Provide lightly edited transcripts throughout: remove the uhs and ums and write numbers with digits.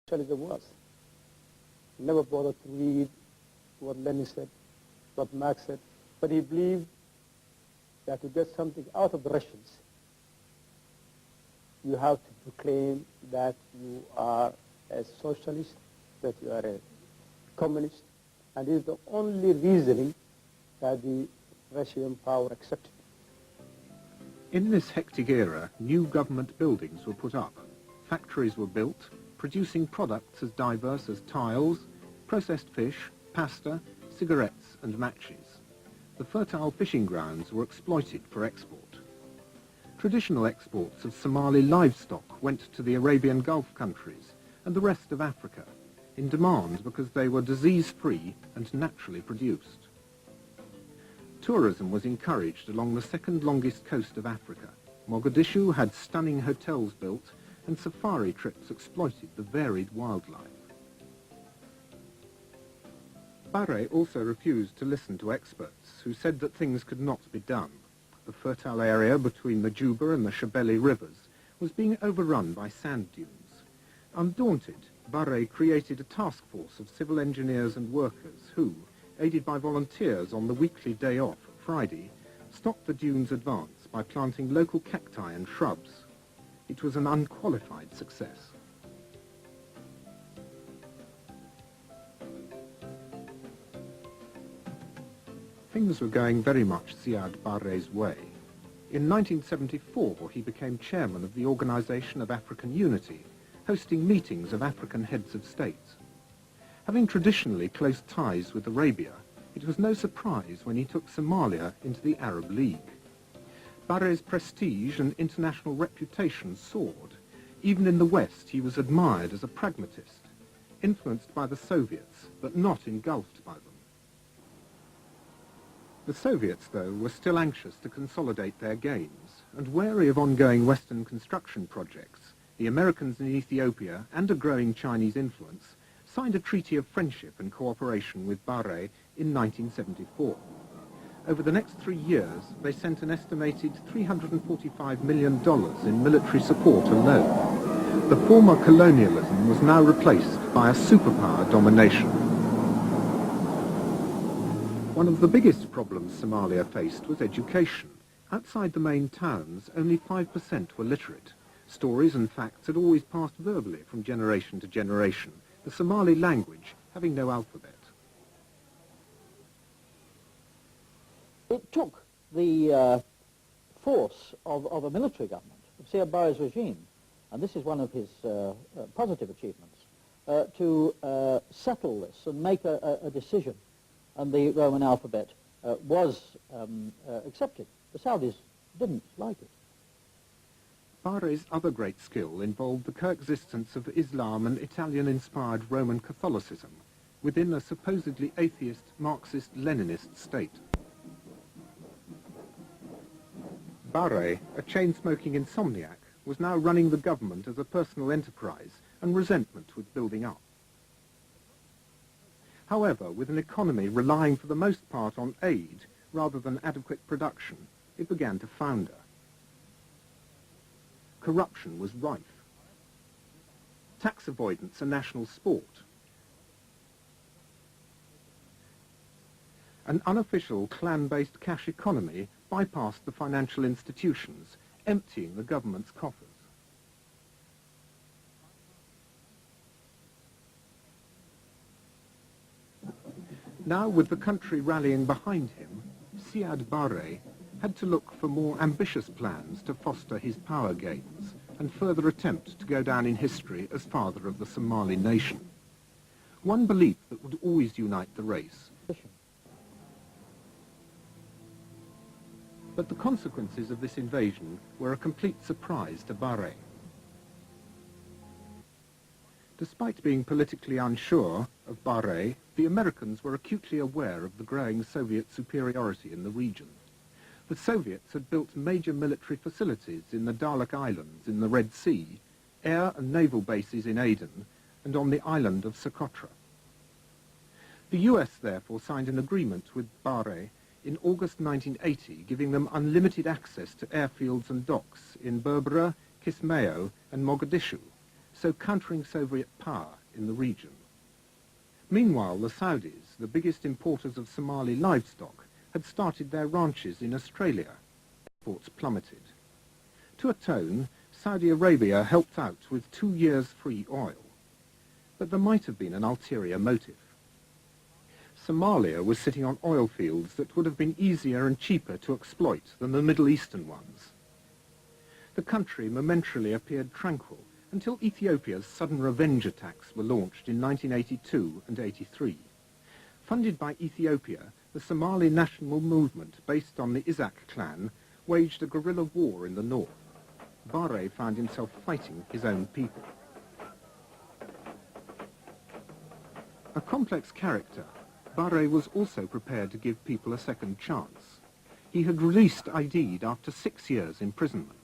socialism was. He never bothered to read what Lenin said, what Marx said, but he believed that to get something out of the Russians, you have to proclaim that you are a socialist, that you are a communist, and this is the only reasoning that the Russian power accepted. In this hectic era, new government buildings were put up. Factories were built, producing products as diverse as tiles, processed fish, pasta, cigarettes and matches. The fertile fishing grounds were exploited for export. Traditional exports of Somali livestock went to the Arabian Gulf countries and the rest of Africa, in demand because they were disease-free and naturally produced. Tourism was encouraged along the second longest coast of Africa. Mogadishu had stunning hotels built and safari trips exploited the varied wildlife. Barre also refused to listen to experts who said that things could not be done. The fertile area between the Juba and the Shabelle rivers was being overrun by sand dunes. Undaunted, Barre created a task force of civil engineers and workers who, aided by volunteers on the weekly day off, Friday, stopped the dunes' advance by planting local cacti and shrubs. It was an unqualified success. Things were going very much Siad Barre's way. In 1974, he became chairman of the Organization of African Unity, hosting meetings of African heads of state. Having traditionally close ties with Arabia, it was no surprise when he took Somalia into the Arab League. Barre's prestige and international reputation soared. Even in the West, he was admired as a pragmatist, influenced by the Soviets, but not engulfed by them. The Soviets, though, were still anxious to consolidate their gains, and wary of ongoing Western construction projects, the Americans in Ethiopia and a growing Chinese influence signed a treaty of friendship and cooperation with Barre in 1974. Over the next 3 years, they sent an estimated $345 million in military support alone. The former colonialism was now replaced by a superpower domination. One of the biggest problems Somalia faced was education. Outside the main towns, only 5% were literate. Stories and facts had always passed verbally from generation to generation, the Somali language having no alphabet. It took the force of a military government, of Siad Barre's regime, and this is one of his positive achievements, to settle this and make a decision. And the Roman alphabet was accepted. The Saudis didn't like it. Barre's other great skill involved the coexistence of Islam and Italian-inspired Roman Catholicism within a supposedly atheist Marxist-Leninist state. Barre, a chain-smoking insomniac, was now running the government as a personal enterprise, and resentment was building up. However, with an economy relying for the most part on aid rather than adequate production, it began to founder. Corruption was rife. Tax avoidance a national sport. An unofficial clan-based cash economy bypassed the financial institutions, emptying the government's coffers. Now, with the country rallying behind him, Siad Barre had to look for more ambitious plans to foster his power gains and further attempt to go down in history as father of the Somali nation. One belief that would always unite the race. But the consequences of this invasion were a complete surprise to Barre. Despite being politically unsure of Barre, the Americans were acutely aware of the growing Soviet superiority in the region. The Soviets had built major military facilities in the Dalek Islands in the Red Sea, air and naval bases in Aden, and on the island of Socotra. The US therefore signed an agreement with Barre in August 1980, giving them unlimited access to airfields and docks in Berbera, Kismayo and Mogadishu, so countering Soviet power in the region. Meanwhile, the Saudis, the biggest importers of Somali livestock, had started their ranches in Australia. Exports plummeted. To atone, Saudi Arabia helped out with 2 years free oil. But there might have been an ulterior motive. Somalia was sitting on oil fields that would have been easier and cheaper to exploit than the Middle Eastern ones. The country momentarily appeared tranquil until Ethiopia's sudden revenge attacks were launched in 1982 and 83. Funded by Ethiopia, the Somali national movement based on the Isaac clan waged a guerrilla war in the north. Barre found himself fighting his own people. A complex character, Barre was also prepared to give people a second chance. He had released attained after 6 years' imprisonment.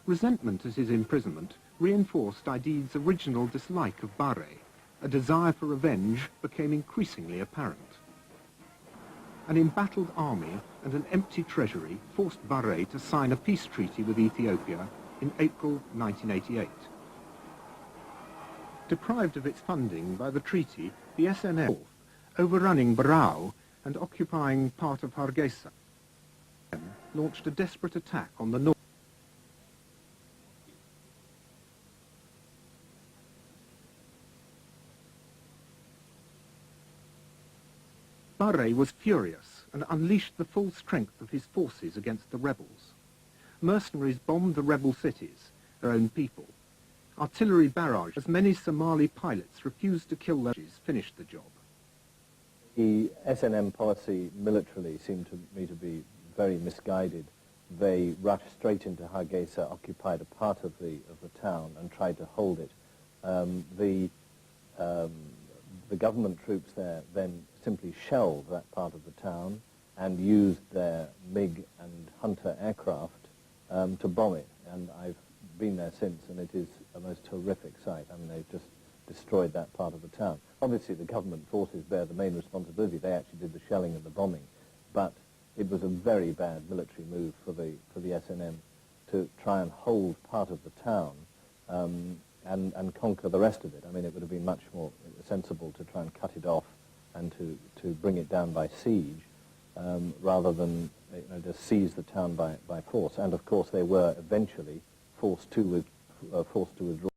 Resentment at his imprisonment reinforced attained's original dislike of Barre. A desire for revenge became increasingly apparent. An embattled army and an empty treasury forced Barre to sign a peace treaty with Ethiopia in April 1988. Deprived of its funding by the treaty, the SNF, overrunning Barre and occupying part of Hargeisa, launched a desperate attack on the north. Barre was furious and unleashed the full strength of his forces against the rebels. Mercenaries bombed the rebel cities, their own people. Artillery barrage, as many Somali pilots refused to kill their soldiers, finished the job. The SNM policy militarily seemed to me to be very misguided. They rushed straight into Hargeisa, occupied a part of the town, and tried to hold it. The government troops there then simply shelled that part of the town and used their MiG and Hunter aircraft to bomb it. And I've been there since, and it is a most horrific sight. I mean, they've just destroyed that part of the town. Obviously, the government forces bear the main responsibility. They actually did the shelling and the bombing. But it was a very bad military move for the SNM to try and hold part of the town and conquer the rest of it. I mean, it would have been much more sensible to try and cut it off and to bring it down by siege rather than just seize the town by force. And of course, they were eventually forced to withdraw.